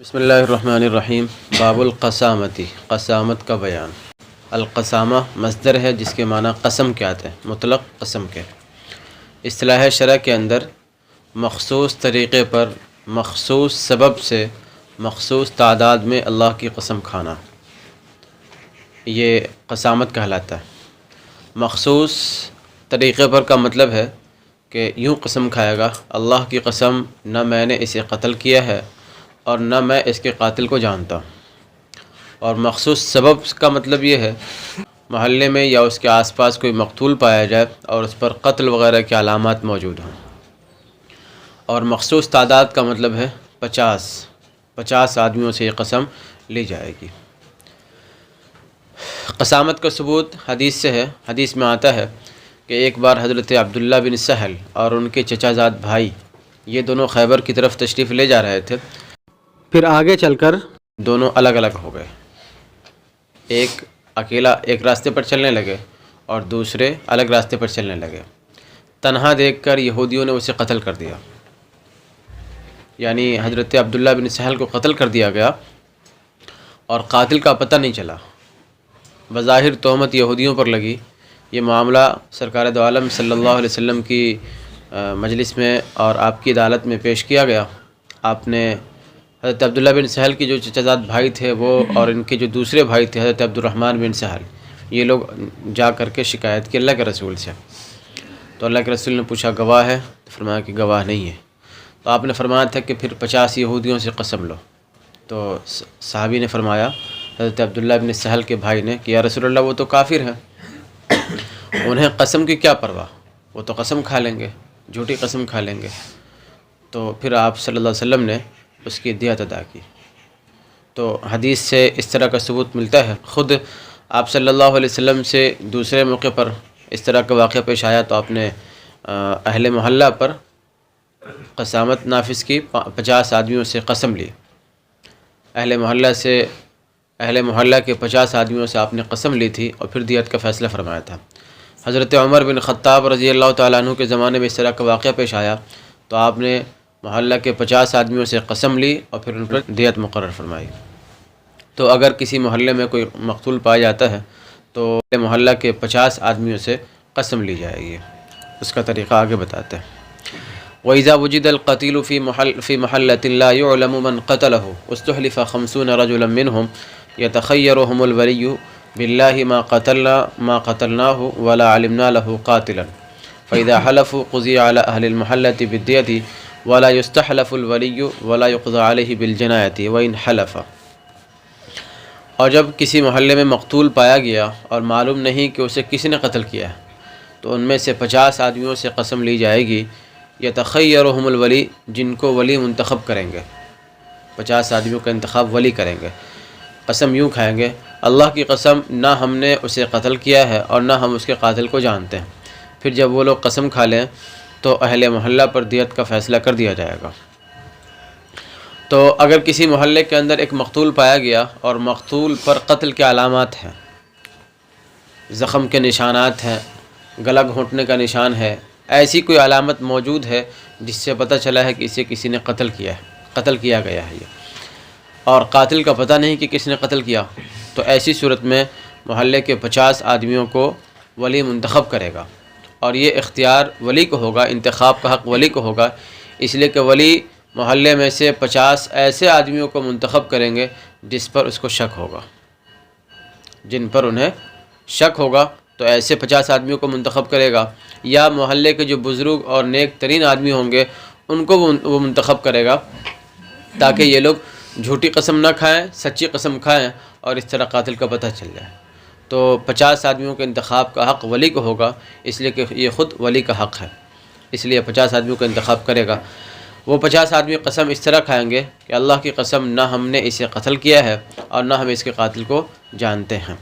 بسم اللہ الرحمن الرحیم۔ باب القسامتی، قسامت کا بیان۔ القسامہ مصدر ہے جس کے معنی قسم کے آتے ہیں، مطلق قسم کے۔ اصطلاح شرع کے اندر مخصوص طریقے پر مخصوص سبب سے مخصوص تعداد میں اللہ کی قسم کھانا، یہ قسامت کہلاتا ہے۔ مخصوص طریقے پر کا مطلب ہے کہ یوں قسم کھائے گا، اللہ کی قسم نہ میں نے اسے قتل کیا ہے اور نہ میں اس کے قاتل کو جانتا ہوں۔ اور مخصوص سبب کا مطلب یہ ہے محلے میں یا اس کے آس پاس کوئی مقتول پایا جائے اور اس پر قتل وغیرہ کے علامات موجود ہوں۔ اور مخصوص تعداد کا مطلب ہے 50 آدمیوں سے یہ قسم لی جائے گی۔ قسامت کا ثبوت حدیث سے ہے۔ حدیث میں آتا ہے کہ ایک بار حضرت عبداللہ بن سہل اور ان کے چچا زاد بھائی یہ دونوں خیبر کی طرف تشریف لے جا رہے تھے، پھر آگے چل کر دونوں الگ الگ ہو گئے۔ ایک اکیلا ایک راستے پر چلنے لگے اور دوسرے الگ راستے پر چلنے لگے۔ تنہا دیکھ کر یہودیوں نے اسے قتل کر دیا، یعنی حضرت عبداللہ بن سہل کو قتل کر دیا گیا اور قاتل کا پتہ نہیں چلا۔ بظاہر تہمت یہودیوں پر لگی۔ یہ معاملہ سرکار دو عالم صلی اللہ علیہ وسلم کی مجلس میں اور آپ کی عدالت میں پیش کیا گیا۔ آپ نے حضرت عبداللہ بن سہل کی جو چچا زاد بھائی تھے وہ اور ان کے جو دوسرے بھائی تھے حضرت عبد الرحمن بن سہل، یہ لوگ جا کر کے شکایت کی اللہ کے رسول سے۔ تو اللہ کے رسول نے پوچھا گواہ ہے؟ تو فرمایا کہ گواہ نہیں ہے۔ تو آپ نے فرمایا تھا کہ پھر 50 یہودیوں سے قسم لو۔ تو صحابی نے فرمایا حضرت عبداللہ بن سہل کے بھائی نے کہ یا رسول اللہ وہ تو کافر ہیں، انہیں قسم کی کیا پرواہ، وہ تو قسم کھا لیں گے، جھوٹی قسم کھا لیں گے۔ تو پھر آپ صلی اللہ علیہ وسلم نے اس کی دیت ادا کی۔ تو حدیث سے اس طرح کا ثبوت ملتا ہے۔ خود آپ صلی اللہ علیہ وسلم سے دوسرے موقع پر اس طرح کا واقعہ پیش آیا تو آپ نے اہل محلہ پر قسامت نافذ کی، 50 آدمیوں سے قسم لی۔ اہل محلہ کے 50 آدمیوں سے آپ نے قسم لی تھی اور پھر دیت کا فیصلہ فرمایا تھا۔ حضرت عمر بن خطاب رضی اللہ تعالیٰ عنہ کے زمانے میں اس طرح کا واقعہ پیش آیا تو آپ نے محلہ کے 50 آدمیوں سے قسم لی اور پھر ان پر دیت مقرر فرمائی۔ تو اگر کسی محلے میں کوئی مقتول پایا جاتا ہے تو محلہ کے 50 آدمیوں سے قسم لی جائے گی۔ اس کا طریقہ آگے بتاتے ہیں۔ وَإِذَا وُجِدَ الْقَتِيلُ فِي مَحَلَّةٍ لَا يُعْلَمُ مَنْ قَتَلَهُ اسْتُحْلِفَ 50 رَجُلًا مِّنْهُمْ يَتَخَيَّرُهُمُ الْوَلِيُّ بِاللَّهِ مَا قَتَلْنَاهُ وَلَا عَلِمْنَا لَهُ قَاتِلًا فَإِذَا حَلَفُوا قُضِيَ عَلَى أَهْلِ الْمَحَلَّةِ بِالدِّيَةِ ولا يستحلف الولی ولا يقضى علیہ بالجنایۃ وإن حلف۔ اور جب کسی محلے میں مقتول پایا گیا اور معلوم نہیں کہ اسے کس نے قتل کیا ہے تو ان میں سے 50 آدمیوں سے قسم لی جائے گی، یتخیرہم الولی، جن کو ولی منتخب کریں گے۔ 50 آدمیوں کا انتخاب ولی کریں گے۔ قسم یوں کھائیں گے، اللہ کی قسم نہ ہم نے اسے قتل کیا ہے اور نہ ہم اس کے قاتل کو جانتے ہیں۔ پھر جب وہ لوگ قسم کھا لیں تو اہل محلہ پر دیت کا فیصلہ کر دیا جائے گا۔ تو اگر کسی محلے کے اندر ایک مقتول پایا گیا اور مقتول پر قتل کے علامات ہیں، زخم کے نشانات ہیں، گلا گھونٹنے کا نشان ہے، ایسی کوئی علامت موجود ہے جس سے پتہ چلا ہے کہ اسے کسی نے قتل کیا گیا ہے اور قاتل کا پتہ نہیں کہ کس نے قتل کیا، تو ایسی صورت میں محلے کے 50 آدمیوں کو ولی منتخب کرے گا اور یہ اختیار ولی کو ہوگا، انتخاب کا حق ولی کو ہوگا، اس لیے کہ ولی محلے میں سے 50 ایسے آدمیوں کو منتخب کریں گے جس پر اس کو شک ہوگا، جن پر انہیں شک ہوگا تو ایسے 50 آدمیوں کو منتخب کرے گا، یا محلے کے جو بزرگ اور نیک ترین آدمی ہوں گے ان کو وہ منتخب کرے گا تاکہ یہ لوگ جھوٹی قسم نہ کھائیں، سچی قسم کھائیں اور اس طرح قاتل کا پتہ چل جائے۔ تو 50 آدمیوں کے انتخاب کا حق ولی کو ہوگا، اس لیے کہ یہ خود ولی کا حق ہے، اس لیے 50 آدمیوں کا انتخاب کرے گا۔ وہ 50 آدمی قسم اس طرح کھائیں گے کہ اللہ کی قسم نہ ہم نے اسے قتل کیا ہے اور نہ ہم اس کے قاتل کو جانتے ہیں۔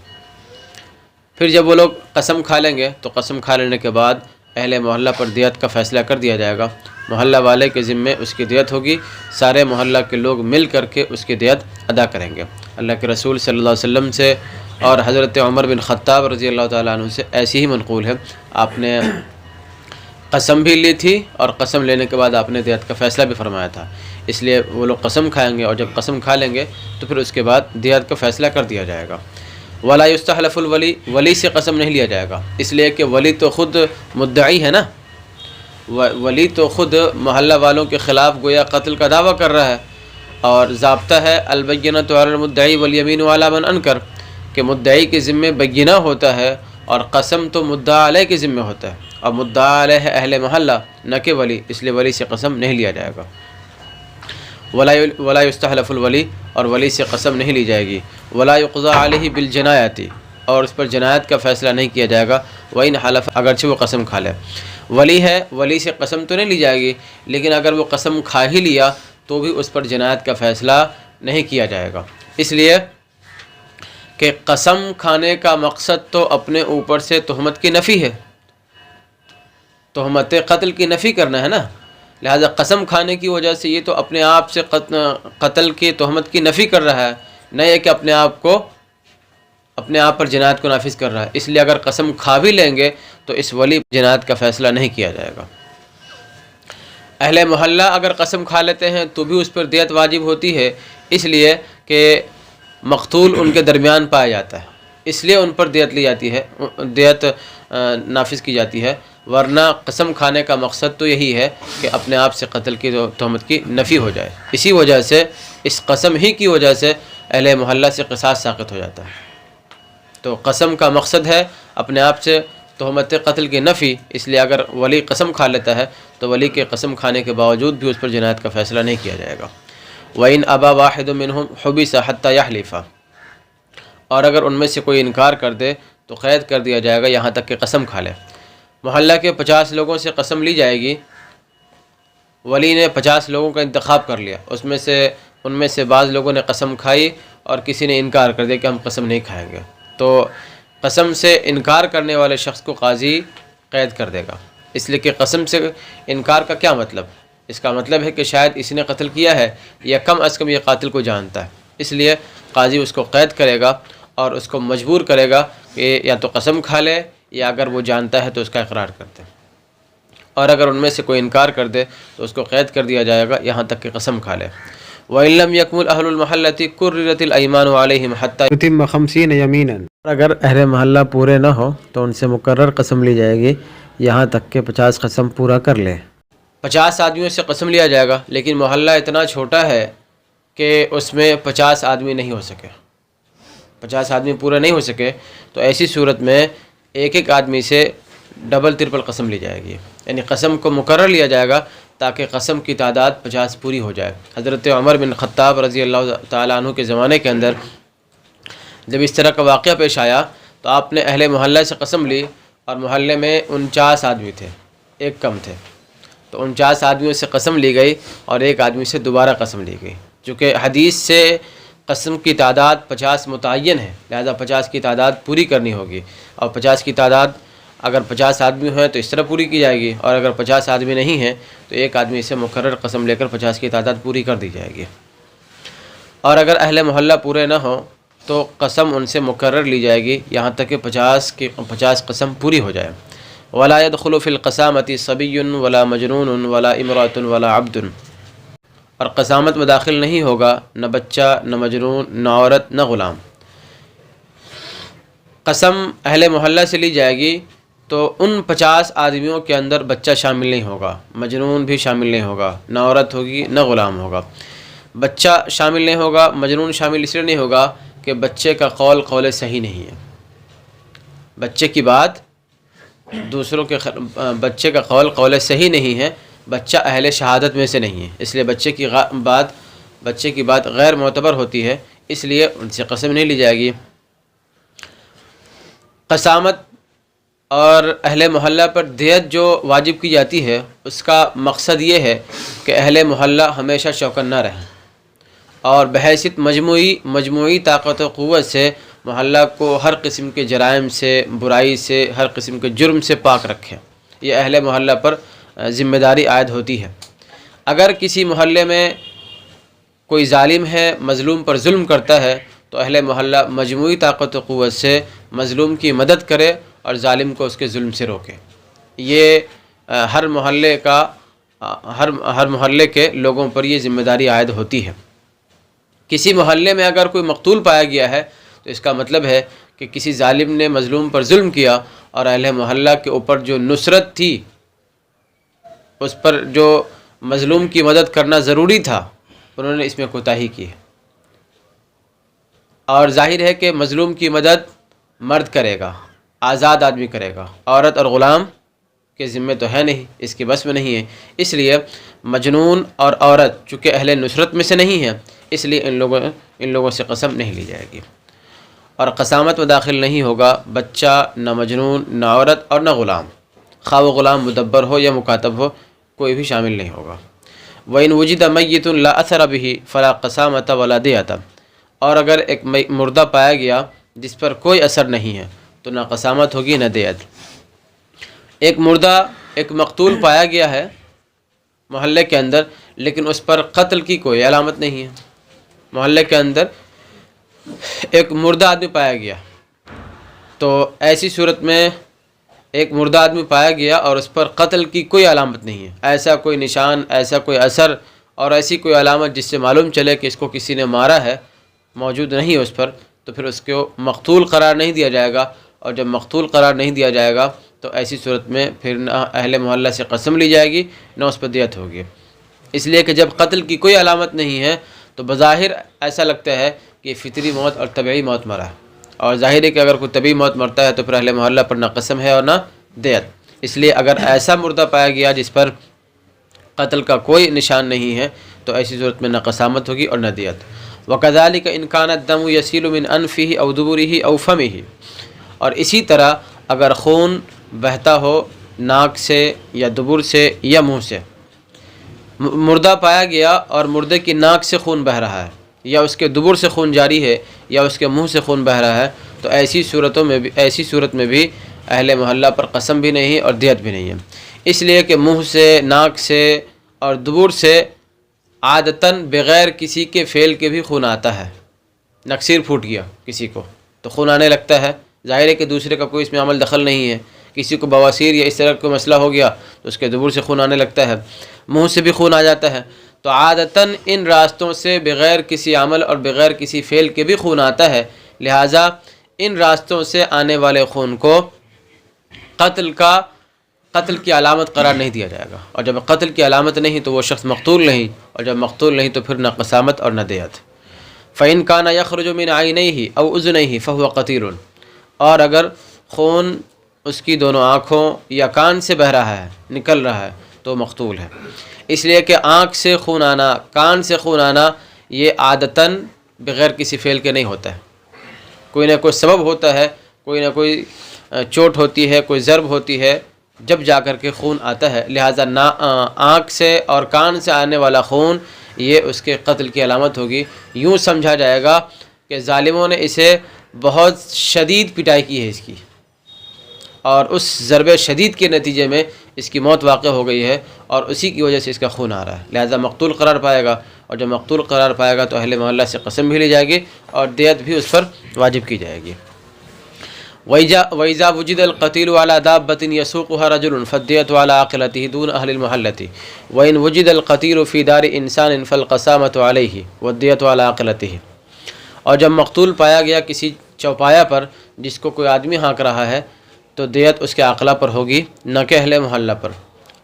پھر جب وہ لوگ قسم کھا لیں گے تو قسم کھا لینے کے بعد اہل محلہ پر دیت کا فیصلہ کر دیا جائے گا۔ محلہ والے کے ذمے اس کی دیت ہوگی، سارے محلہ کے لوگ مل کر کے اس کی دیت ادا کریں گے۔ اللہ کے رسول صلی اللہ علیہ وسلم سے اور حضرت عمر بن خطاب رضی اللہ تعالیٰ عنہ سے ایسی ہی منقول ہے، آپ نے قسم بھی لی تھی اور قسم لینے کے بعد آپ نے دیت کا فیصلہ بھی فرمایا تھا۔ اس لیے وہ لوگ قسم کھائیں گے، اور جب قسم کھا لیں گے تو پھر اس کے بعد دیت کا فیصلہ کر دیا جائے گا۔ ولا یستحلف الولی، ولی سے قسم نہیں لیا جائے گا، اس لیے کہ ولی تو خود مدعی ہے نا، ولی تو خود محلہ والوں کے خلاف گویا قتل کا دعویٰ کر رہا ہے، اور ضابطہ ہے البینۃ علی المدعی والیمین علی من انکر، کہ مدعی کے ذمے بینہ ہوتا ہے اور قسم تو مدعا علیہ کے ذمے ہوتا ہے، اور مدعا علیہ ہے اہل محلہ نہ کہ ولی، اس لیے ولی سے قسم نہیں لیا جائے گا۔ ولا یستحلف الولی، اور ولی سے قسم نہیں لی جائے گی۔ ولا یقضی علیہ بالجنایۃ، اور اس پر جنایت کا فیصلہ نہیں کیا جائے گا۔ وإن حلف، اگرچہ وہ قسم کھا لے۔ ولی ہے، ولی سے قسم تو نہیں لی جائے گی، لیکن اگر وہ قسم کھا ہی لیا تو بھی اس پر جنایت کا فیصلہ نہیں کیا جائے گا، اس لیے کہ قسم کھانے کا مقصد تو اپنے اوپر سے تہمت کی نفی ہے، تہمت قتل کی نفی کرنا ہے نا، لہذا قسم کھانے کی وجہ سے یہ تو اپنے آپ سے قتل کی تہمت کی نفی کر رہا ہے، نہ یہ کہ اپنے آپ پر جنایت کو نافذ کر رہا ہے، اس لیے اگر قسم کھا بھی لیں گے تو اس ولی جنایت کا فیصلہ نہیں کیا جائے گا۔ اہل محلہ اگر قسم کھا لیتے ہیں تو بھی اس پر دیت واجب ہوتی ہے، اس لیے کہ مقتول ان کے درمیان پایا جاتا ہے، اس لیے ان پر دیت لی جاتی ہے، دیت نافذ کی جاتی ہے، ورنہ قسم کھانے کا مقصد تو یہی ہے کہ اپنے آپ سے قتل کی تہمت کی نفی ہو جائے، اسی وجہ سے اس قسم ہی کی وجہ سے اہل محلہ سے قصاص ساقط ہو جاتا ہے۔ تو قسم کا مقصد ہے اپنے آپ سے تہمت قتل کی نفی، اس لیے اگر ولی قسم کھا لیتا ہے تو ولی کے قسم کھانے کے باوجود بھی اس پر جنایت کا فیصلہ نہیں کیا جائے گا۔ وَإِنْ أَبَى وَاحِدٌ مِّنْهُمْ حُبِسَ حَتَّى يَحْلِفَ، اور اگر ان میں سے کوئی انکار کر دے تو قید کر دیا جائے گا یہاں تک کہ قسم کھا لے۔ محلہ کے 50 لوگوں سے قسم لی جائے گی، ولی نے 50 لوگوں کا انتخاب کر لیا، ان میں سے بعض لوگوں نے قسم کھائی اور کسی نے انکار کر دیا کہ ہم قسم نہیں کھائیں گے، تو قسم سے انکار کرنے والے شخص کو قاضی قید کر دے گا، اس لیے کہ قسم سے انکار کا کیا مطلب؟ اس کا مطلب ہے کہ شاید اس نے قتل کیا ہے یا کم از کم یہ قاتل کو جانتا ہے، اس لیے قاضی اس کو قید کرے گا اور اس کو مجبور کرے گا کہ یا تو قسم کھا لے یا اگر وہ جانتا ہے تو اس کا اقرار کر دے، اور اگر ان میں سے کوئی انکار کر دے تو اس کو قید کر دیا جائے گا یہاں تک کہ قسم کھا لے۔ وَإِن لَّمْ يَكْمُلْ أَهْلُ الْمَحَلَّةِ كُرِّرَتِ الْأَيْمَانُ عَلَيْهِمْ حَتَّى يُتِمَّ 50 يَمِينًا، اگر اہل محلہ پورے نہ ہو تو ان سے مقرر قسم لی جائے گی یہاں تک کہ 50 قسم پورا کر لے۔ 50 آدمیوں سے قسم لیا جائے گا، لیکن محلہ اتنا چھوٹا ہے کہ اس میں 50 آدمی نہیں ہو سکے، 50 آدمی پورے نہیں ہو سکے، تو ایسی صورت میں ایک آدمی سے ڈبل ٹرپل قسم لی جائے گی، یعنی قسم کو مقرر لیا جائے گا تاکہ قسم کی تعداد 50 پوری ہو جائے۔ حضرت عمر بن خطاب رضی اللہ تعالیٰ عنہ کے زمانے کے اندر جب اس طرح کا واقعہ پیش آیا تو آپ نے اہل محلہ سے قسم لی، اور محلے میں 49 آدمی تھے، ایک کم تھے، تو 49 آدمیوں سے قسم لی گئی اور ایک آدمی سے دوبارہ قسم لی گئی، چونکہ حدیث سے قسم کی تعداد 50 متعین ہے، لہذا 50 کی تعداد پوری کرنی ہوگی، اور 50 کی تعداد اگر 50 آدمی ہیں تو اس طرح پوری کی جائے گی، اور اگر 50 آدمی نہیں ہیں تو ایک آدمی سے مقرر قسم لے کر 50 کی تعداد پوری کر دی جائے گی، اور اگر اہل محلہ پورے نہ ہوں تو قسم ان سے مقرر لی جائے گی یہاں تک کہ 50 قسم پوری ہو جائے۔ ولا يدخل في القسامة صبي ولا مجنون ولا امرأة ولا عبد، اور قسامت میں داخل نہیں ہوگا نہ بچہ، نہ مجنون، نہ عورت، نہ غلام۔ قسم اہل محلہ سے لی جائے گی تو ان 50 آدمیوں کے اندر بچہ شامل نہیں ہوگا، مجنون بھی شامل نہیں ہوگا، نہ عورت ہوگی نہ غلام ہوگا۔ بچہ شامل نہیں ہوگا، مجنون شامل اس لیے نہیں ہوگا کہ بچے کا قول صحیح نہیں ہے، بچے کی بات دوسروں کے بچے کا قول صحیح نہیں ہے، بچہ اہل شہادت میں سے نہیں ہے، اس لیے بچے کی بات غیر معتبر ہوتی ہے، اس لیے ان سے قسم نہیں لی جائے گی۔ قسامت اور اہل محلہ پر دیت جو واجب کی جاتی ہے اس کا مقصد یہ ہے کہ اہل محلہ ہمیشہ چوکنا رہیں اور بحیثیت مجموعی طاقت و قوت سے محلہ کو ہر قسم کے جرائم سے، برائی سے، ہر قسم کے جرم سے پاک رکھیں، یہ اہل محلہ پر ذمہ داری عائد ہوتی ہے۔ اگر کسی محلے میں کوئی ظالم ہے، مظلوم پر ظلم کرتا ہے تو اہل محلہ مجموعی طاقت و قوت سے مظلوم کی مدد کرے اور ظالم کو اس کے ظلم سے روکے، یہ ہر محلے کا ہر محلے کے لوگوں پر یہ ذمہ داری عائد ہوتی ہے۔ کسی محلے میں اگر کوئی مقتول پایا گیا ہے تو اس کا مطلب ہے کہ کسی ظالم نے مظلوم پر ظلم کیا، اور اہل محلہ کے اوپر جو نصرت تھی، اس پر جو مظلوم کی مدد کرنا ضروری تھا، انہوں نے اس میں کوتاہی کی ہے۔ اور ظاہر ہے کہ مظلوم کی مدد مرد کرے گا، آزاد آدمی کرے گا، عورت اور غلام کے ذمے تو ہے نہیں، اس کے بس میں نہیں ہے۔ اس لیے مجنون اور عورت چونکہ اہل نصرت میں سے نہیں ہیں، اس لیے ان لوگوں سے قسم نہیں لی جائے گی، اور قسامت میں داخل نہیں ہوگا بچہ، نہ مجنون، نہ عورت اور نہ غلام، خواہ وہ غلام مدبر ہو یا مکاتب ہو، کوئی بھی شامل نہیں ہوگا۔ وَإِنْ وُجِدَ مَيِّتٌ لَا أَثَرَ بِهِ فَلَا قَسَامَةَ وَلَا دِيَةَ، اور اگر ایک مردہ پایا گیا جس پر کوئی اثر نہیں ہے تو نہ قسامت ہوگی نہ دیت۔ ایک مردہ، ایک مقتول پایا گیا ہے محلے کے اندر، لیکن اس پر قتل کی کوئی علامت نہیں ہے۔ محلے کے اندر ایک مردہ آدمی پایا گیا، تو ایسی صورت میں ایک مردہ آدمی پایا گیا اور اس پر قتل کی کوئی علامت نہیں ہے، ایسا کوئی نشان، ایسا کوئی اثر اور ایسی کوئی علامت جس سے معلوم چلے کہ اس کو کسی نے مارا ہے، موجود نہیں ہے اس پر، تو پھر اس کو مقتول قرار نہیں دیا جائے گا، اور جب مقتول قرار نہیں دیا جائے گا تو ایسی صورت میں پھر نہ اہل محلہ سے قسم لی جائے گی نہ اس پر دیت ہوگی، اس لیے کہ جب قتل کی کوئی علامت نہیں ہے تو بظاہر ایسا لگتا ہے کہ فطری موت اور طبعی موت مرا ہے، اور ظاہر ہے کہ اگر کوئی طبعی موت مرتا ہے تو پھر اہل محلہ پر نہ قسم ہے اور نہ دیت۔ اس لیے اگر ایسا مردہ پایا گیا جس پر قتل کا کوئی نشان نہیں ہے تو ایسی صورت میں نہ قسامت ہوگی اور نہ دیت۔ وَكَذَلِكَ إِنْ كَانَ الدَّمُ يَسِيلُ مِنْ أَنْفِهِ أَوْ دُبُرِهِ أَوْ فَمِهِ، اور اسی طرح اگر خون بہتا ہو ناک سے یا دبر سے یا منہ سے، مردہ پایا گیا اور مردے کی ناک سے خون بہہ رہا ہے یا اس کے دبر سے خون جاری ہے یا اس کے منہ سے خون بہہ رہا ہے، تو ایسی صورت میں بھی اہل محلہ پر قسم بھی نہیں اور دیت بھی نہیں ہے، اس لیے کہ منہ سے، ناک سے اور دبر سے عادتاً بغیر کسی کے فعل کے بھی خون آتا ہے۔ نکسیر پھوٹ گیا کسی کو تو خون آنے لگتا ہے، ظاہر ہے کہ دوسرے کا کوئی اس میں عمل دخل نہیں ہے۔ کسی کو بواسیر یا اس طرح کوئی مسئلہ ہو گیا تو اس کے دبر سے خون آنے لگتا ہے، منہ سے بھی خون آ جاتا ہے، تو عادتاً ان راستوں سے بغیر کسی عمل اور بغیر کسی فعل کے بھی خون آتا ہے، لہٰذا ان راستوں سے آنے والے خون کو قتل کی علامت قرار نہیں دیا جائے گا، اور جب قتل کی علامت نہیں تو وہ شخص مقتول نہیں، اور جب مقتول نہیں تو پھر نہ قسامت اور نہ دیت۔ فَإِنْ كَانَ يَخْرُجُ مِنْ عَيْنَيْهِ أَوْ أُذُنَيْهِ فَهُوَ قَتِيلٌ، اور اگر خون اس کی دونوں آنکھوں یا کان سے بہہ رہا ہے، نکل رہا ہے، تو مقتول ہے، اس لیے کہ آنکھ سے خون آنا، کان سے خون آنا یہ عادتاً بغیر کسی فعل کے نہیں ہوتا ہے، کوئی نہ کوئی سبب ہوتا ہے، کوئی نہ کوئی چوٹ ہوتی ہے، کوئی ضرب ہوتی ہے، جب جا کر کے خون آتا ہے، لہٰذا آنکھ سے اور کان سے آنے والا خون یہ اس کے قتل کی علامت ہوگی۔ یوں سمجھا جائے گا کہ ظالموں نے اسے بہت شدید پٹائی کی ہے اس کی، اور اس ضرب شدید کے نتیجے میں اس کی موت واقع ہو گئی ہے، اور اسی کی وجہ سے اس کا خون آ رہا ہے، لہٰذا مقتول قرار پائے گا، اور جب مقتول قرار پائے گا تو اہل محلہ سے قسم بھی لی جائے گی اور دیت بھی اس پر واجب کی جائے گی۔ وَإِذَا وُجِدَ الْقَتِيلُ عَلَى دَابَّةٍ يَسُوقُهَا رَجُلٌ فَالدِّيَةُ عَلَى عَاقِلَتِهِ دُونَ أَهْلِ الْمُحَلَّةِ وَإِنْ وُجِدَ الْقَتِيلُ فِي دَارِ إِنسَانٍ فَالْقَسَامَةُ عَلَيْهِ وَالدِّيَةُ عَلَى عَاقِلَتِهِ، اور جب مقتول پایا گیا کسی چوپایا پر جس کو کوئی آدمی ہانک رہا ہے تو دیت اس کے عاقلہ پر ہوگی، نہ کہ اہل محلہ پر،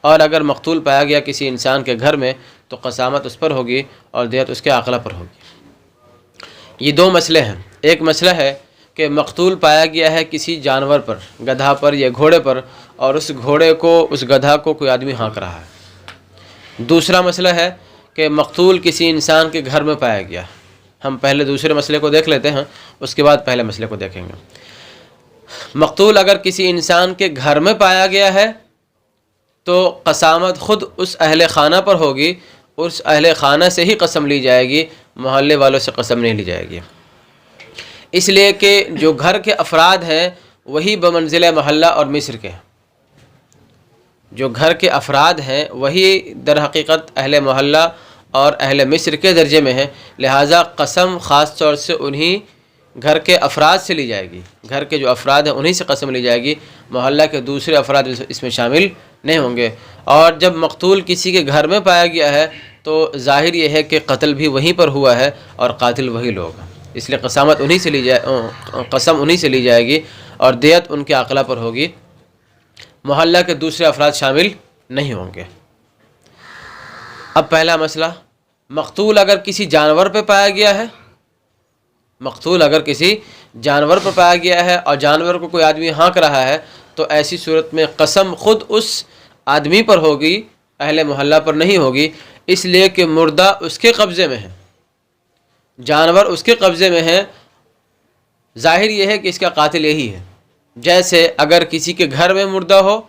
اور اگر مقتول پایا گیا کسی انسان کے گھر میں تو قسامت اس پر ہوگی اور دیت اس کے عاقلہ پر ہوگی۔ یہ دو مسئلے ہیں، ایک مسئلہ ہے کہ مقتول پایا گیا ہے کسی جانور پر، گدھا پر یا گھوڑے پر، اور اس گھوڑے کو، اس گدھا کو کوئی آدمی ہانک رہا ہے۔ دوسرا مسئلہ ہے کہ مقتول کسی انسان کے گھر میں پایا گیا۔ ہم پہلے دوسرے مسئلے کو دیکھ لیتے ہیں، اس کے بعد پہلے مسئلے کو دیکھیں گے۔ مقتول اگر کسی انسان کے گھر میں پایا گیا ہے تو قسامت خود اس اہل خانہ پر ہوگی، اس اہل خانہ سے ہی قسم لی جائے گی، محلے والوں سے قسم نہیں لی جائے گی، اس لیے کہ جو گھر کے افراد ہیں وہی بمنزلہ محلہ اور مصر کے، جو گھر کے افراد ہیں وہی در حقیقت اہل محلہ اور اہل مصر کے درجے میں ہیں، لہٰذا قسم خاص طور سے انہی گھر کے افراد سے لی جائے گی، گھر کے جو افراد ہیں انہی سے قسم لی جائے گی، محلہ کے دوسرے افراد اس میں شامل نہیں ہوں گے۔ اور جب مقتول کسی کے گھر میں پایا گیا ہے تو ظاہر یہ ہے کہ قتل بھی وہیں پر ہوا ہے اور قاتل وہی لوگ ہیں، اس لیے قسم انہی سے لی جائے گی اور دیت ان کے عقلہ پر ہوگی، محلہ کے دوسرے افراد شامل نہیں ہوں گے۔ اب پہلا مسئلہ، مقتول اگر کسی جانور پہ پایا گیا ہے، مقتول اگر کسی جانور پر پایا گیا ہے اور جانور کو کوئی آدمی ہانک رہا ہے تو ایسی صورت میں قسم خود اس آدمی پر ہوگی، اہل محلہ پر نہیں ہوگی، اس لیے کہ مردہ اس کے قبضے میں ہے، جانور اس کے قبضے میں ہے، ظاہر یہ ہے کہ اس کا قاتل یہی ہے۔ جیسے اگر کسی کے گھر میں مردہ ہو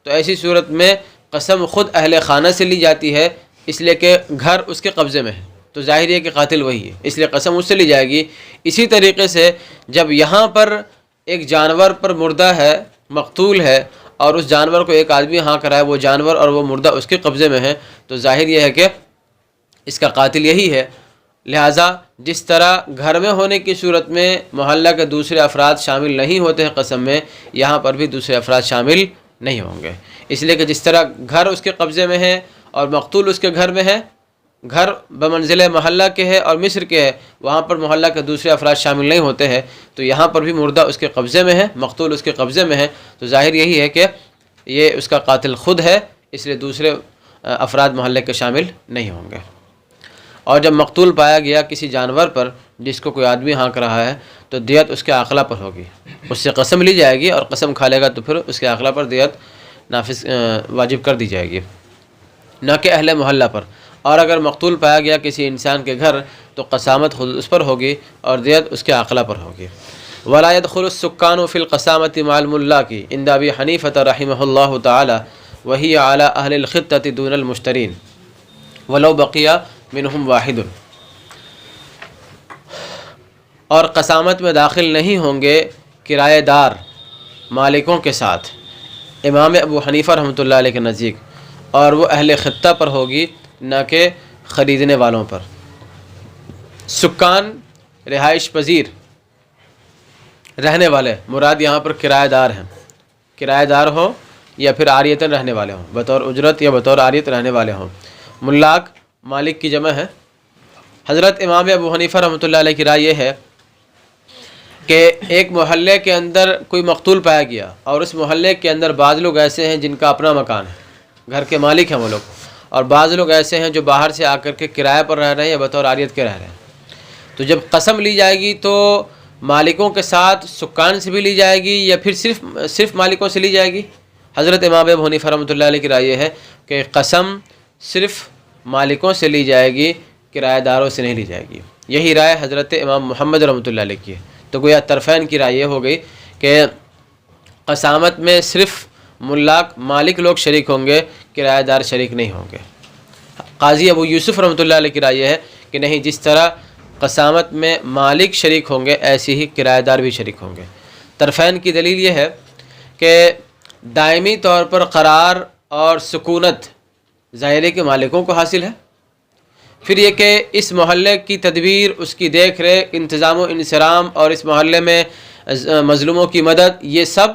تو ایسی صورت میں قسم خود اہل خانہ سے لی جاتی ہے، اس لیے کہ گھر اس کے قبضے میں ہے، تو ظاہر ہے کہ قاتل وہی ہے، اس لیے قسم اس سے لی جائے گی۔ اسی طریقے سے جب یہاں پر ایک جانور پر مردہ ہے، مقتول ہے، اور اس جانور کو ایک آدمی ہانک رہا ہے، وہ جانور اور وہ مردہ اس کے قبضے میں ہے، تو ظاہر یہ ہے کہ اس کا قاتل یہی ہے۔ لہٰذا جس طرح گھر میں ہونے کی صورت میں محلہ کے دوسرے افراد شامل نہیں ہوتے ہیں قسم میں، یہاں پر بھی دوسرے افراد شامل نہیں ہوں گے، اس لیے کہ جس طرح گھر اس کے قبضے میں ہے اور مقتول اس کے گھر میں ہے، گھر بمنزلہ محلہ کے ہے اور مصر کے ہے، وہاں پر محلہ کے دوسرے افراد شامل نہیں ہوتے ہیں، تو یہاں پر بھی مردہ اس کے قبضے میں ہے، مقتول اس کے قبضے میں ہے، تو ظاہر یہی ہے کہ یہ اس کا قاتل خود ہے، اس لیے دوسرے افراد محلے کے شامل نہیں ہوں گے۔ اور جب مقتول پایا گیا کسی جانور پر جس کو کوئی آدمی ہانک رہا ہے تو دیت اس کے عاقلہ پر ہوگی، اس سے قسم لی جائے گی اور قسم کھا لے گا تو پھر اس کے عاقلہ پر دیت نافذ واجب کر دی جائے گی، نہ کہ اہل محلہ پر۔ اور اگر مقتول پایا گیا کسی انسان کے گھر تو قسامت خود اس پر ہوگی اور دیت اس کے عاقلہ پر ہوگی۔ ولا يدخل السكان في القسامة مع الملاك عند ابي حنيفة رحمه الله تعالى وهي على اهل الخطة دون المشترين ولو بقي منهم واحد۔ اور قسامت میں داخل نہیں ہوں گے کرایہ دار مالکوں کے ساتھ امام ابو حنیفہ رحمۃ اللہ علیہ کے نزدیک، اور وہ اہل خطہ پر ہوگی نہ کہ خریدنے والوں پر۔ سکان رہائش پذیر رہنے والے، مراد یہاں پر کرایہ دار ہیں، کرایہ دار ہو یا پھر عاریتاً رہنے والے ہوں، بطور اجرت یا بطور عاریت رہنے والے ہوں۔ ملاک مالک کی جمع ہے۔ حضرت امام ابو حنیفہ رحمۃ اللہ علیہ کی رائے یہ ہے کہ ایک محلے کے اندر کوئی مقتول پایا گیا اور اس محلے کے اندر بعض لوگ ایسے ہیں جن کا اپنا مکان ہے، گھر کے مالک ہیں وہ لوگ، اور بعض لوگ ایسے ہیں جو باہر سے آ کر کے کرایہ پر رہ رہے ہیں یا بطور عاریت کے رہ رہے ہیں۔ تو جب قسم لی جائے گی تو مالکوں کے ساتھ سکان سے بھی لی جائے گی یا پھر صرف مالکوں سے لی جائے گی؟ حضرت امام ابو حنیفہ رحمۃ اللہ علیہ کی رائے یہ ہے کہ قسم صرف مالکوں سے لی جائے گی، کرایہ داروں سے نہیں لی جائے گی۔ یہی رائے حضرت امام محمد رحمۃ اللہ علیہ کی ہے۔ تو گویا طرفین کی رائے یہ ہو گئی کہ قسامت میں صرف ملاک مالک لوگ شریک ہوں گے، کرایہ دار شریک نہیں ہوں گے۔ قاضی ابو یوسف رحمۃ اللہ علیہ کی رائے یہ ہے کہ نہیں، جس طرح قسامت میں مالک شریک ہوں گے ایسے ہی کرایہ دار بھی شریک ہوں گے۔ طرفین کی دلیل یہ ہے کہ دائمی طور پر قرار اور سکونت ظاہر ہے کہ مالکوں کو حاصل ہے، پھر یہ کہ اس محلے کی تدبیر، اس کی دیکھ ریکھ، انتظام و انصرام اور اس محلے میں مظلوموں کی مدد، یہ سب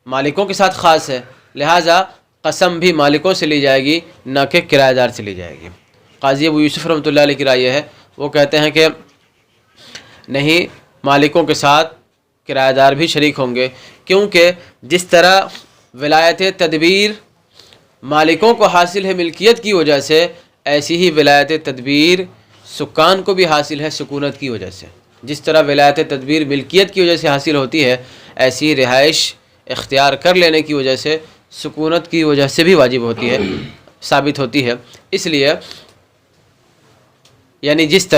مالکوں کے ساتھ خاص ہے، لہٰذا قسم بھی مالکوں سے لی جائے گی نہ کہ کرایہ دار سے لی جائے گی۔ قاضی ابو یوسف رحمۃ اللہ علیہ کی رائے ہے، وہ کہتے ہیں کہ نہیں، مالکوں کے ساتھ کرایہ دار بھی شریک ہوں گے، کیونکہ جس طرح ولایت تدبیر مالکوں کو حاصل ہے ملکیت کی وجہ سے، ایسی ہی ولایت تدبیر سکان کو بھی حاصل ہے سکونت کی وجہ سے۔ جس طرح ولایت تدبیر ملکیت کی وجہ سے حاصل ہوتی ہے، ایسی رہائش اختیار کر لینے کی وجہ سے سکونت کی وجہ سے بھی واجب ہوتی ہے، ثابت ہوتی ہے۔ اس لیے یعنی جس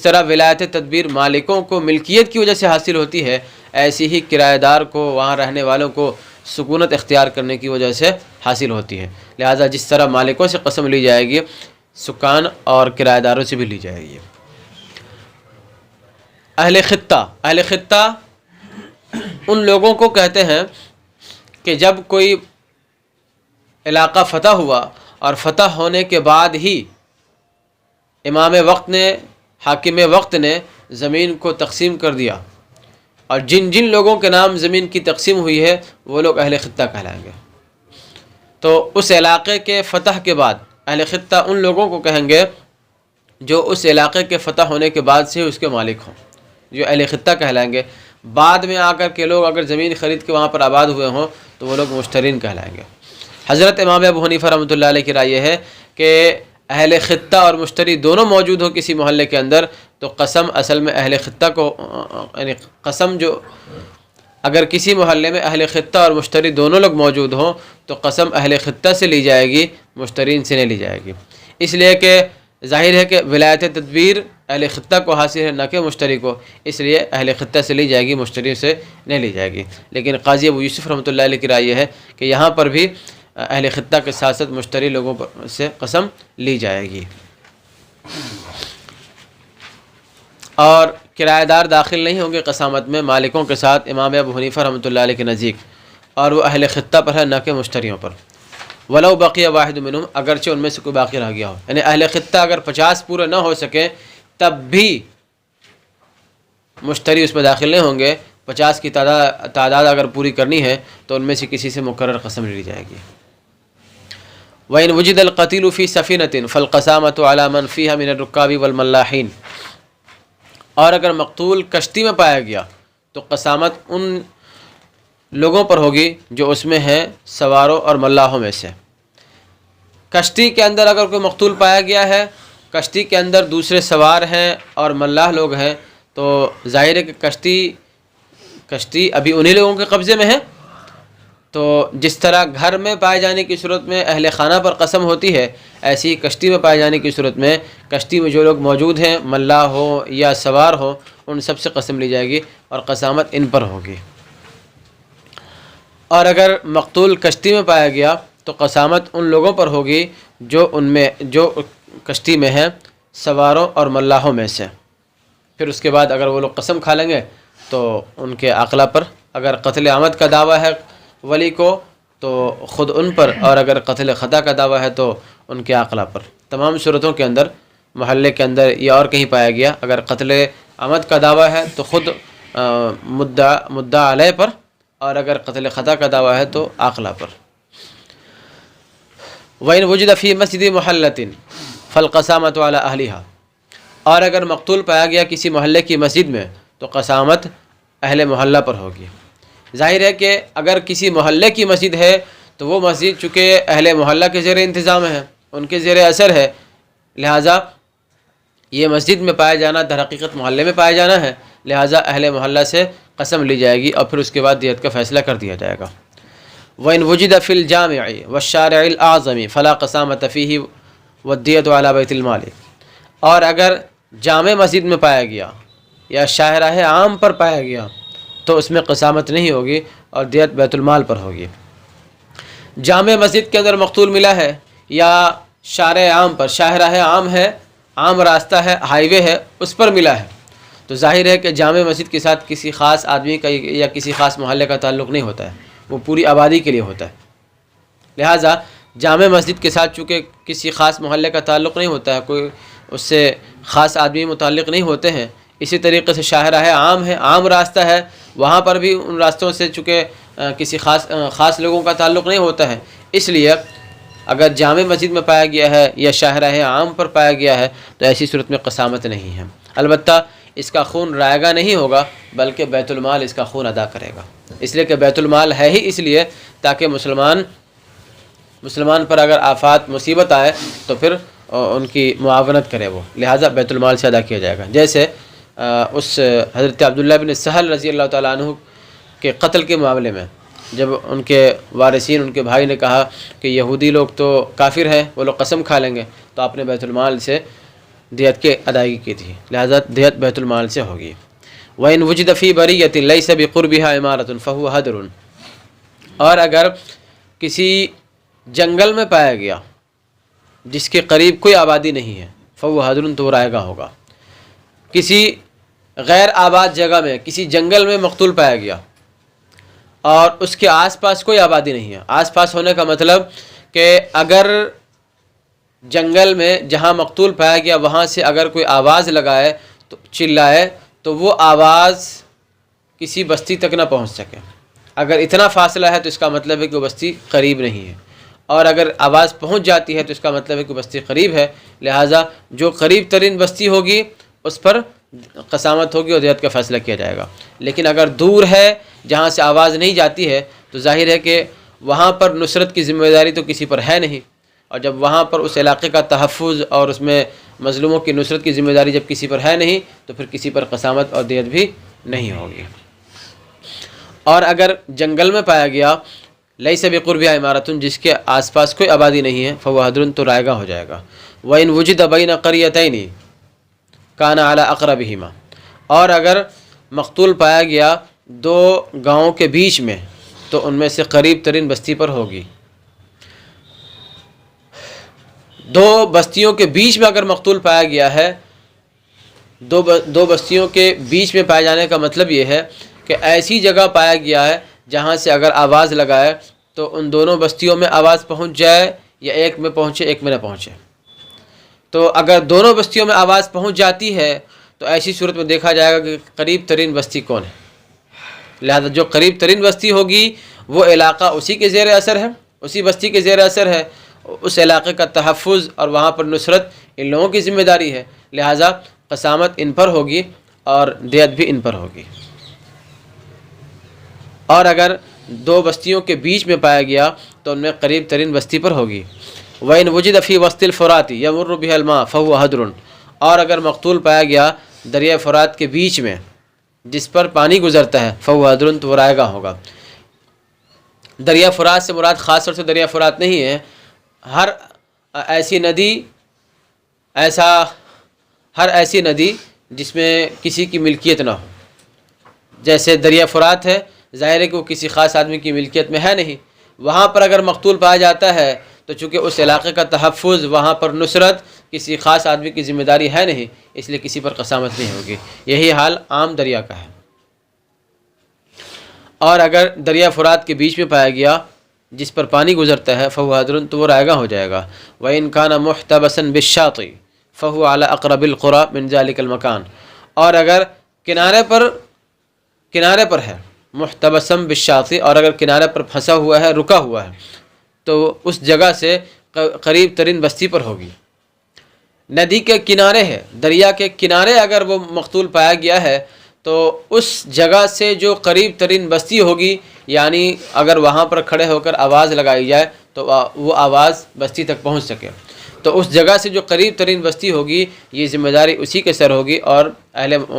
طرح ولایت تدبیر مالکوں کو ملکیت کی وجہ سے حاصل ہوتی ہے، ایسی ہی کرایہ دار کو، وہاں رہنے والوں کو سکونت اختیار کرنے کی وجہ سے حاصل ہوتی ہے۔ لہٰذا جس طرح مالکوں سے قسم لی جائے گی، سکان اور کرایہ داروں سے بھی لی جائے گی۔ اہل خطہ ان لوگوں کو کہتے ہیں کہ جب کوئی علاقہ فتح ہوا اور فتح ہونے کے بعد ہی امام وقت نے، حاکم وقت نے زمین کو تقسیم کر دیا، اور جن جن لوگوں کے نام زمین کی تقسیم ہوئی ہے وہ لوگ اہل خطہ کہلائیں گے۔ تو اس علاقے کے فتح کے بعد اہل خطہ ان لوگوں کو کہیں گے جو اس علاقے کے فتح ہونے کے بعد سے اس کے مالک ہوں، جو اہل خطہ کہلائیں گے۔ بعد میں آ کر کے لوگ اگر زمین خرید کے وہاں پر آباد ہوئے ہوں تو وہ لوگ مشترین کہلائیں گے۔ حضرت امام ابو حنیفہ رحمۃ اللہ علیہ کی رائے یہ ہے کہ اہل خطہ اور مشتری دونوں موجود ہو کسی محلے کے اندر تو قسم اصل میں اہل خطہ کو، یعنی قسم جو اگر کسی محلے میں اہل خطہ اور مشتری دونوں لوگ موجود ہوں تو قسم اہل خطہ سے لی جائے گی، مشترین سے نہیں لی جائے گی، اس لیے کہ ظاہر ہے کہ ولایت تدبیر اہل خطہ کو حاصل ہے نہ کہ مشتری کو، اس لیے اہل خطہ سے لی جائے گی، مشتری سے نہیں لی جائے گی۔ لیکن قاضی ابو یوسف رحمۃ اللہ علیہ کی رائے یہ ہے کہ یہاں پر بھی اہل خطہ کے ساتھ ساتھ مشتری لوگوں سے قسم لی جائے گی۔ اور کرایہ دار داخل نہیں ہوں گے قسامت میں مالکوں کے ساتھ امام ابو حنیفہ رحمۃ اللہ علیہ کے نزدیک، اور وہ اہل خطہ پر ہے نہ کہ مشتریوں پر۔ ولو بقی واحد منہم، اگرچہ ان میں سے کوئی باقی رہ گیا ہو، یعنی اہل خطہ اگر 50 پورے نہ ہو سکے تب بھی مشتری اس میں داخل نہیں ہوں گے، 50 کی تعداد اگر پوری کرنی ہے تو ان میں سے کسی سے مقرر قسم لی جائے گی۔ وَإِنْ وُجِدَ الْقَتِيلُ فِي سَفِينَةٍ فَالْقَسَامَةُ عَلَى مَنْ فِيهَا مِنَ الرُّكَّابِ وَالْمَلَّاحِينَ، اور اگر مقتول کشتی میں پایا گیا تو قسامت ان لوگوں پر ہوگی جو اس میں ہیں سواروں اور ملاحوں میں سے۔ کشتی کے اندر اگر کوئی مقتول پایا گیا ہے، کشتی کے اندر دوسرے سوار ہیں اور ملاح لوگ ہیں، تو ظاہر ہے کہ کشتی ابھی انہی لوگوں کے قبضے میں ہے۔ تو جس طرح گھر میں پائے جانے کی صورت میں اہل خانہ پر قسم ہوتی ہے، ایسی ہی کشتی میں پائے جانے کی صورت میں کشتی میں جو لوگ موجود ہیں، ملاح ہو یا سوار ہو، ان سب سے قسم لی جائے گی اور قسامت ان پر ہوگی۔ اور اگر مقتول کشتی میں پایا گیا تو قسامت ان لوگوں پر ہوگی جو کشتی میں ہیں سواروں اور ملاحوں میں سے۔ پھر اس کے بعد اگر وہ لوگ قسم کھا لیں گے تو ان کے عقلہ پر، اگر قتل عمد کا دعویٰ ہے ولی کو تو خود ان پر، اور اگر قتل خطا کا دعویٰ ہے تو ان کے عقلہ پر۔ تمام صورتوں کے اندر محلے کے اندر یا اور کہیں پایا گیا، اگر قتل عمد کا دعویٰ ہے تو خود مدعا علیہ پر، اور اگر قتل خطا کا دعویٰ ہے تو عقلہ پر۔ وَإِنْ وُجِدَ فِي مَسْجِدِ مُحَلَّةٍ فَالْقَسَامَةُ عَلَى أَهْلِهَا، اور اگر مقتول پایا گیا کسی محلے کی مسجد میں تو قسامت اہل محلہ پر ہوگی۔ ظاہر ہے کہ اگر کسی محلے کی مسجد ہے تو وہ مسجد چونکہ اہل محلہ کے زیر انتظام ہے، ان کے زیر اثر ہے، لہٰذا یہ مسجد میں پایا جانا در حقیقت محلے میں پایا جانا ہے، لہٰذا اہل محلہ سے قسم لی جائے گی اور پھر اس کے بعد دیت کا فیصلہ کر دیا جائے گا۔ وَإِنْ وُجِدَ فِي الْجَامِعِ وَالشَّارِعِ الْأَعْظَمِ فَلَا قَسَامَةَ فِيهِ وَالدِّيَةُ عَلَى بَيْتِ الْمَالِ، اور اگر جامع مسجد میں پایا گیا یا شاہراہ عام پر پایا گیا تو اس میں قسامت نہیں ہوگی اور دیت بیت المال پر ہوگی۔ جامع مسجد کے اندر مقتول ملا ہے یا شارع عام پر، شاہراہ عام ہے، عام راستہ ہے، ہائی وے ہے، اس پر ملا ہے، تو ظاہر ہے کہ جامع مسجد کے ساتھ کسی خاص آدمی کا یا کسی خاص محلے کا تعلق نہیں ہوتا ہے، وہ پوری آبادی کے لیے ہوتا ہے۔ لہٰذا جامع مسجد کے ساتھ چونکہ کسی خاص محلے کا تعلق نہیں ہوتا ہے، کوئی اس سے خاص آدمی متعلق نہیں ہوتے ہیں، اسی طریقے سے شاہراہ عام ہے، عام راستہ ہے، وہاں پر بھی ان راستوں سے چونکہ کسی خاص لوگوں کا تعلق نہیں ہوتا ہے، اس لیے اگر جامع مسجد میں پایا گیا ہے یا شاہراہ عام پر پایا گیا ہے تو ایسی صورت میں قسامت نہیں ہے۔ البتہ اس کا خون رائے گا نہیں ہوگا بلکہ بیت المال اس کا خون ادا کرے گا، اس لیے کہ بیت المال ہے ہی اس لیے تاکہ مسلمان پر اگر آفات مصیبت آئے تو پھر ان کی معاونت کرے وہ، لہٰذا بیت المال سے ادا کیا جائے گا۔ جیسے اس حضرت عبداللہ بن سہل رضی اللہ تعالیٰ عنہ کے قتل کے معاملے میں جب ان کے وارثین، ان کے بھائی نے کہا کہ یہودی لوگ تو کافر ہیں، وہ لوگ قسم کھا لیں گے، تو آپ نے بیت المال سے دیت کی ادائیگی کی تھی، لہذا دیت بیت المال سے ہوگی۔ وَإِنْ وُجِدَ فِي بَرِيَّةٍ لَيْسَ بِقُرْبِهَا عِمَارَةٌ فَهُوَ هَدْرٌ، اور اگر کسی جنگل میں پایا گیا جس کے قریب کوئی آبادی نہیں ہے، فَهُوَ هَدْرٌ، تو وہ رائے گاہ ہوگا۔ کسی غیر آباد جگہ میں، کسی جنگل میں مقتول پایا گیا اور اس کے آس پاس کوئی آبادی نہیں ہے، آس پاس ہونے کا مطلب کہ اگر جنگل میں جہاں مقتول پایا گیا وہاں سے اگر کوئی آواز لگائے تو چلائے تو وہ آواز کسی بستی تک نہ پہنچ سکے۔ اگر اتنا فاصلہ ہے تو اس کا مطلب ہے کہ وہ بستی قریب نہیں ہے، اور اگر آواز پہنچ جاتی ہے تو اس کا مطلب ہے کہ بستی قریب ہے، لہٰذا جو قریب ترین بستی ہوگی اس پر قسامت ہوگی اور دیت کا فیصلہ کیا جائے گا۔ لیکن اگر دور ہے جہاں سے آواز نہیں جاتی ہے تو ظاہر ہے کہ وہاں پر نصرت کی ذمہ داری تو کسی پر ہے نہیں، اور جب وہاں پر اس علاقے کا تحفظ اور اس میں مظلوموں کی نصرت کی ذمہ داری جب کسی پر ہے نہیں تو پھر کسی پر قسامت اور دیت بھی نہیں ہوگی۔ اور اگر جنگل میں پایا گیا لیس بقربها عمارۃ، جس کے آس پاس کوئی آبادی نہیں ہے، فهو هدر، تو رائے گاہ ہو جائے گا۔ وَإِنْ وُجِدَ بَيْنَ قَرْيَتَيْنِ كَانَ عَلَىٰ أَقْرَبِهِمَا، اور اگر مقتول پایا گیا دو گاؤں کے بیچ میں تو ان میں سے قریب ترین بستی پر ہوگی۔ دو بستیوں کے بیچ میں اگر مقتول پایا گیا ہے، دو بستیوں کے بیچ میں پائے جانے کا مطلب یہ ہے کہ ایسی جگہ پایا گیا ہے جہاں سے اگر آواز لگائے تو ان دونوں بستیوں میں آواز پہنچ جائے، یا ایک میں پہنچے ایک میں نہ پہنچے۔ تو اگر دونوں بستیوں میں آواز پہنچ جاتی ہے تو ایسی صورت میں دیکھا جائے گا کہ قریب ترین بستی کون ہے، لہذا جو قریب ترین بستی ہوگی وہ علاقہ اسی کے زیر اثر ہے، اسی بستی کے زیر اثر ہے، اس علاقے کا تحفظ اور وہاں پر نصرت ان لوگوں کی ذمہ داری ہے، لہذا قسامت ان پر ہوگی اور دیت بھی ان پر ہوگی۔ اور اگر دو بستیوں کے بیچ میں پایا گیا تو ان میں قریب ترین بستی پر ہوگی۔ وَإِنْ وُجِدَ فِي وَسْطِ الْفُرَاتِ يَمُرُّ بِهَا الْمَاءُ فَهُوَ هَدْرٌ، اور اگر مقتول پایا گیا دریا فرات کے بیچ میں جس پر پانی گزرتا ہے، فَهُوَ هَدْرٌ، تو وہ رائے گاہ ہوگا۔ دریا فرات سے مراد خاص طور سے دریا فرات نہیں ہے، ہر ایسی ندی جس میں کسی کی ملکیت نہ ہو، جیسے دریا فرات ہے، ظاہر ہے کہ وہ کسی خاص آدمی کی ملکیت میں ہے نہیں، وہاں پر اگر مقتول پایا جاتا ہے تو چونکہ اس علاقے کا تحفظ، وہاں پر نصرت کسی خاص آدمی کی ذمہ داری ہے نہیں، اس لیے کسی پر قسامت نہیں ہوگی۔ یہی حال عام دریا کا ہے۔ اور اگر دریا فرات کے بیچ میں پایا گیا جس پر پانی گزرتا ہے، فَهُوَ هَدْرٌ، تو وہ رائے گاہ ہو جائے گا۔ وَإِنْ كَانَ مُحْتَبَسًا بِالشَّاطِئِ فَهُوَ عَلَىٰ أَقْرَبِ الْقُرَىٰ مِنْ ذَلِكَ الْمَكَانِ، اور اگر کنارے پر ہے، محتبسم بالشاطئ، اور اگر کنارے پر پھنسا ہوا ہے، رکا ہوا ہے، تو اس جگہ سے قریب ترین بستی پر ہوگی۔ ندی کے کنارے ہے، دریا کے کنارے اگر وہ مقتول پایا گیا ہے تو اس جگہ سے جو قریب ترین بستی ہوگی، یعنی اگر وہاں پر کھڑے ہو کر آواز لگائی جائے تو وہ آواز بستی تک پہنچ سکے، تو اس جگہ سے جو قریب ترین بستی ہوگی یہ ذمہ داری اسی کے سر ہوگی، اور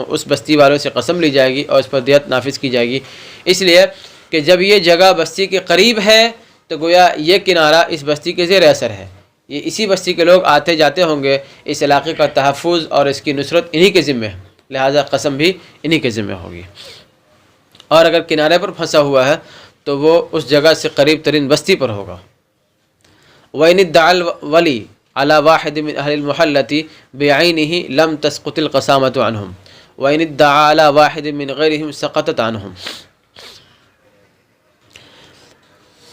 اس بستی والوں سے قسم لی جائے گی اور اس پر دیت نافذ کی جائے گی، اس لیے کہ جب یہ جگہ بستی کے قریب ہے تو گویا یہ کنارہ اس بستی کے زیر اثر ہے، یہ اسی بستی کے لوگ آتے جاتے ہوں گے، اس علاقے کا تحفظ اور اس کی نصرت انہی کے ذمہ ہے، لہٰذا قسم بھی انہی کے ذمہ ہوگی۔ اور اگر کنارے پر پھنسا ہوا ہے تو وہ اس جگہ سے قریب ترین بستی پر ہوگا۔ وَإِنِ ادَّعَى الْوَلِيُّ عَلَىٰ وَاحِدٍ مِّنْ أَهْلِ الْمُحَلَّةِ بِعَيْنِهِ لَمْ تَسْقُطِ الْقَسَامَةُ عَنْهُمْ وَإِنِ ادَّعَىٰ عَلَىٰ وَاحِدٍ مِّنْ غَيْرِهِمْ سَقَطَتْ عَنْهُمْ،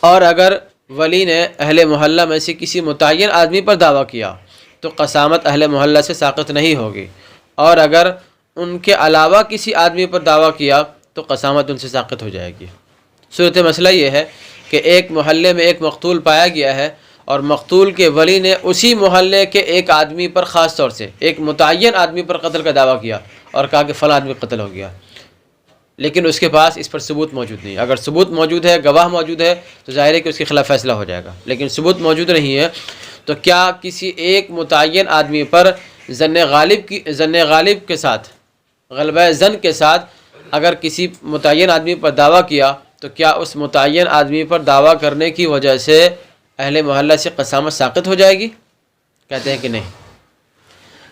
اور اگر ولی نے اہل محلہ میں سے کسی متعین آدمی پر دعویٰ کیا تو قسامت اہل محلہ سے ساقط نہیں ہوگی، اور اگر ان کے علاوہ کسی آدمی پر دعویٰ کیا تو قسامت ان سے ساقط ہو جائے گی۔ صورت مسئلہ یہ ہے کہ ایک محلے میں ایک مقتول پایا گیا ہے اور مقتول کے ولی نے اسی محلے کے ایک آدمی پر، خاص طور سے ایک متعین آدمی پر قتل کا دعویٰ کیا اور کہا کہ فلاں آدمی قتل ہو گیا، لیکن اس کے پاس اس پر ثبوت موجود نہیں۔ اگر ثبوت موجود ہے، گواہ موجود ہے، تو ظاہر ہے کہ اس کے خلاف فیصلہ ہو جائے گا، لیکن ثبوت موجود نہیں ہے تو کیا کسی ایک متعین آدمی پر ظن غالب کے ساتھ، غلبہ ظن کے ساتھ اگر کسی متعین آدمی پر دعویٰ کیا تو کیا اس متعین آدمی پر دعویٰ کرنے کی وجہ سے اہل محلہ سے قسامت ساقط ہو جائے گی؟ کہتے ہیں کہ نہیں۔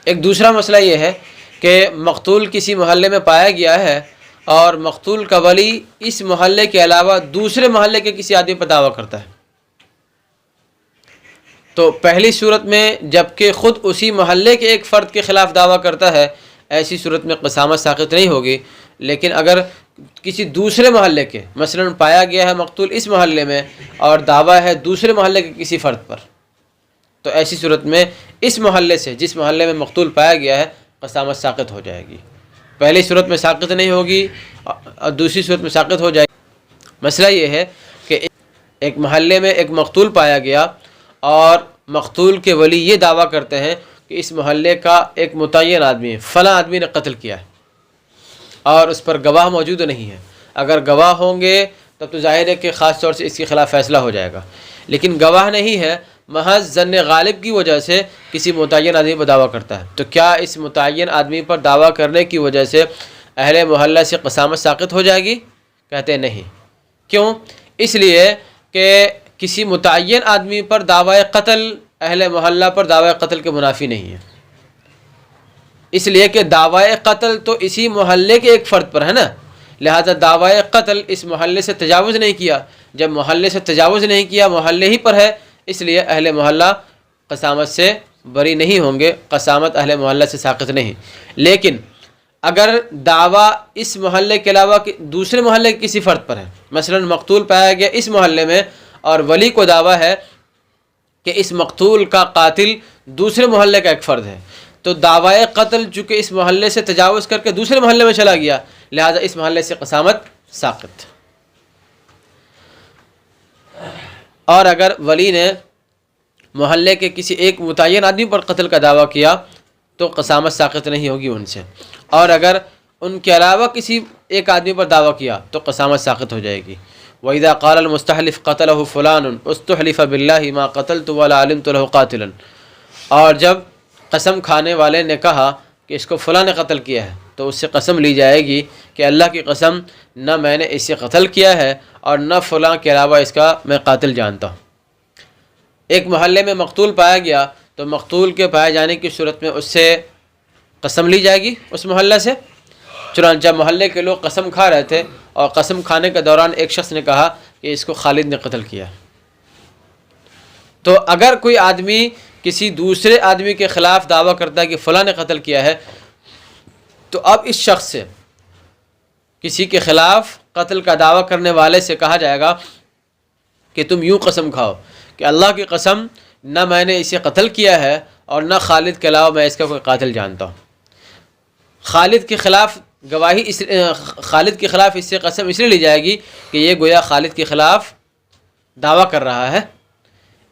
ایک دوسرا مسئلہ یہ ہے کہ مقتول کسی محلے میں پایا گیا ہے اور مقتول کا ولی اس محلے کے علاوہ دوسرے محلے کے کسی آدمی پر دعویٰ کرتا ہے، تو پہلی صورت میں جبکہ خود اسی محلے کے ایک فرد کے خلاف دعویٰ کرتا ہے، ایسی صورت میں قسامت ساقط نہیں ہوگی، لیکن اگر کسی دوسرے محلے کے، مثلا پایا گیا ہے مقتول اس محلے میں اور دعویٰ ہے دوسرے محلے کے کسی فرد پر، تو ایسی صورت میں اس محلے سے، جس محلے میں مقتول پایا گیا ہے، قسامت ساقط ہو جائے گی۔ پہلی صورت میں ساقط نہیں ہوگی اور دوسری صورت میں ساقط ہو جائے گی۔ مسئلہ یہ ہے کہ ایک محلے میں ایک مقتول پایا گیا اور مقتول کے ولی یہ دعویٰ کرتے ہیں کہ اس محلے کا ایک متعین آدمی ہے، فلاں آدمی نے قتل کیا ہے، اور اس پر گواہ موجود نہیں ہے۔ اگر گواہ ہوں گے تب تو ظاہر ہے کہ خاص طور سے اس کے خلاف فیصلہ ہو جائے گا، لیکن گواہ نہیں ہے، محض ظن غالب کی وجہ سے کسی متعین آدمی پر دعویٰ کرتا ہے، تو کیا اس متعین آدمی پر دعویٰ کرنے کی وجہ سے اہل محلہ سے قسامت ساقط ہو جائے گی؟ کہتے ہیں نہیں۔ کیوں؟ اس لیے کہ کسی متعین آدمی پر دعوی قتل اہل محلہ پر دعوی قتل کے منافی نہیں ہے، اس لیے کہ دعوی قتل تو اسی محلے کے ایک فرد پر ہے نا، لہذا دعوی قتل اس محلے سے تجاوز نہیں کیا، جب محلے سے تجاوز نہیں کیا محلے ہی پر ہے، اس لیے اہل محلہ قسامت سے بری نہیں ہوں گے، قسامت اہل محلہ سے ساقط نہیں۔ لیکن اگر دعویٰ اس محلے کے علاوہ دوسرے محلے کے کسی فرد پر ہے، مثلا مقتول پایا گیا اس محلے میں اور ولی کو دعویٰ ہے کہ اس مقتول کا قاتل دوسرے محلے کا ایک فرد ہے، تو دعوی قتل چونکہ اس محلے سے تجاوز کر کے دوسرے محلے میں چلا گیا، لہذا اس محلے سے قسامت ساقط۔ اور اگر ولی نے محلے کے کسی ایک متعین آدمی پر قتل کا دعویٰ کیا تو قسامت ساقط نہیں ہوگی ان سے، اور اگر ان کے علاوہ کسی ایک آدمی پر دعویٰ کیا تو قسامت ساقط ہو جائے گی۔ وَإِذَا قَالَ الْمُسْتَحْلِفُ قَتَلَهُ فُلَانٌ اُسْتُحْلِفَ بِاللَّهِ مَا قَتَلْتُ وَلَا عَلِمْتُ لَهُ قَاتِلًا، اور جب قسم کھانے والے نے کہا کہ اس کو فلاں نے قتل کیا ہے تو اس سے قسم لی جائے گی کہ اللہ کی قسم نہ میں نے اسے قتل کیا ہے اور نہ فلاں کے علاوہ اس کا میں قاتل جانتا ہوں۔ ایک محلے میں مقتول پایا گیا تو مقتول کے پائے جانے کی صورت میں اس سے قسم لی جائے گی اس محلہ سے، چنانچہ محلے کے لوگ قسم کھا رہے تھے اور قسم کھانے کے دوران ایک شخص نے کہا کہ اس کو خالد نے قتل کیا، تو اگر کوئی آدمی کسی دوسرے آدمی کے خلاف دعویٰ کرتا ہے کہ فلاں نے قتل کیا ہے، تو اب اس شخص سے کسی کے خلاف قتل کا دعویٰ کرنے والے سے کہا جائے گا کہ تم یوں قسم کھاؤ کہ اللہ کی قسم نہ میں نے اسے قتل کیا ہے اور نہ خالد کے علاوہ میں اس کا کوئی قاتل جانتا ہوں۔ خالد کے خلاف خالد کے خلاف اس سے قسم اس لیے لی جائے گی کہ یہ گویا خالد کے خلاف دعویٰ کر رہا ہے،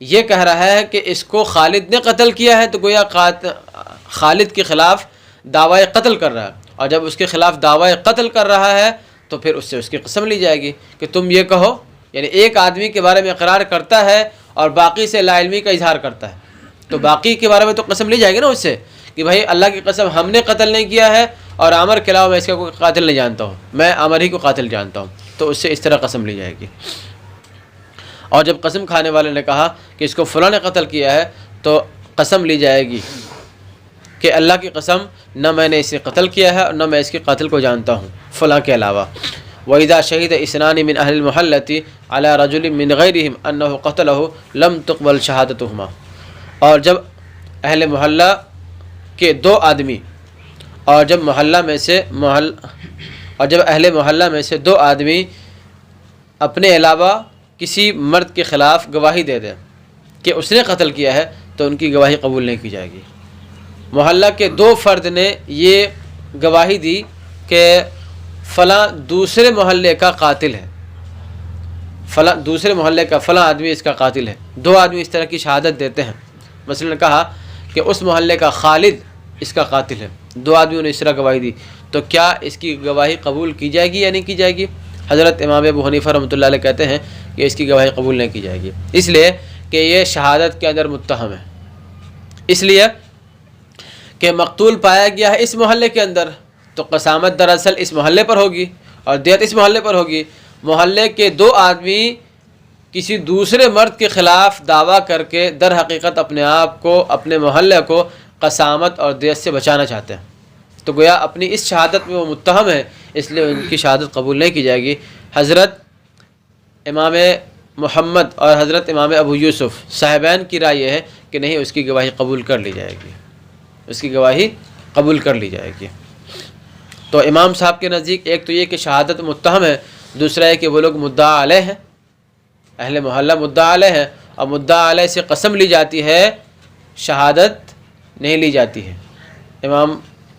یہ کہہ رہا ہے کہ اس کو خالد نے قتل کیا ہے، تو گویا خالد کے خلاف دعوی قتل کر رہا ہے، اور جب اس کے خلاف دعوی قتل کر رہا ہے تو پھر اس سے اس کی قسم لی جائے گی کہ تم یہ کہو، یعنی ایک آدمی کے بارے میں اقرار کرتا ہے اور باقی سے لا علمی کا اظہار کرتا ہے، تو باقی کے بارے میں تو قسم لی جائے گی نا اس سے کہ بھائی اللہ کی قسم ہم نے قتل نہیں کیا ہے اور عامر کے علاوہ میں اس کا کوئی قاتل نہیں جانتا ہوں، میں عامر ہی کو قاتل جانتا ہوں، تو اس سے اس طرح قسم لی جائے گی۔ اور جب قسم کھانے والے نے کہا کہ اس کو فلاں نے قتل کیا ہے تو قسم لی جائے گی کہ اللہ کی قسم نہ میں نے اسے قتل کیا ہے اور نہ میں اس کے قاتل کو جانتا ہوں فلاں کے علاوہ۔ وَإِذَا شَهِدَ اثْنَانِ مِنْ أَهْلِ الْمُحَلَّةِ عَلَى رَجُلٍ مِنْ غَيْرِهِمْ أَنَّهُ قَتَلَهُ لَمْ تُقْبَلْ شَهَادَتُهُمَا، اور جب اہل محلہ کے دو آدمی اور جب اہل محلہ میں سے دو آدمی اپنے علاوہ کسی مرد کے خلاف گواہی دے دیں کہ اس نے قتل کیا ہے تو ان کی گواہی قبول نہیں کی جائے گی۔ محلہ کے دو فرد نے یہ گواہی دی کہ فلاں دوسرے محلے کا قاتل ہے، فلاں دوسرے محلے کا فلاں آدمی اس کا قاتل ہے، دو آدمی اس طرح کی شہادت دیتے ہیں، مثلا کہا کہ اس محلے کا خالد اس کا قاتل ہے، دو آدمیوں نے اس طرح گواہی دی، تو کیا اس کی گواہی قبول کی جائے گی یا نہیں کی جائے گی؟ حضرت امام ابو حنیفہ رحمۃ اللہ علیہ کہتے ہیں کہ اس کی گواہی قبول نہیں کی جائے گی، اس لیے کہ یہ شہادت کے اندر متہم ہے، اس لیے کہ مقتول پایا گیا ہے اس محلے کے اندر، تو قسامت دراصل اس محلے پر ہوگی اور دیت اس محلے پر ہوگی۔ محلے کے دو آدمی کسی دوسرے مرد کے خلاف دعویٰ کر کے در حقیقت اپنے آپ کو، اپنے محلے کو قسامت اور دیت سے بچانا چاہتے ہیں، تو گویا اپنی اس شہادت میں وہ متہم ہے، اس لیے ان کی شہادت قبول نہیں کی جائے گی۔ حضرت امام محمد اور حضرت امام ابو یوسف صاحبین کی رائے یہ ہے کہ نہیں، اس کی گواہی قبول کر لی جائے گی، اس کی گواہی قبول کر لی جائے گی۔ تو امام صاحب کے نزدیک ایک تو یہ کہ شہادت متہم ہے، دوسرا ہے کہ وہ لوگ مدعا علیہ ہیں، اہل محلہ مدعا علیہ ہیں، اور مدعا علیہ سے قسم لی جاتی ہے، شہادت نہیں لی جاتی ہے۔ امام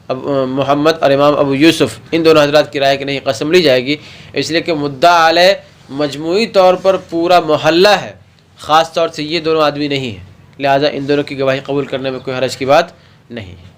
محمد اور امام ابو یوسف ان دونوں حضرات کی رائے کہ نہیں قسم لی جائے گی، اس لیے کہ مدعا علیہ مجموعی طور پر پورا محلہ ہے، خاص طور سے یہ دونوں آدمی نہیں ہیں، لہٰذا ان دونوں کی گواہی قبول کرنے میں کوئی حرج کی بات نہیں ہے۔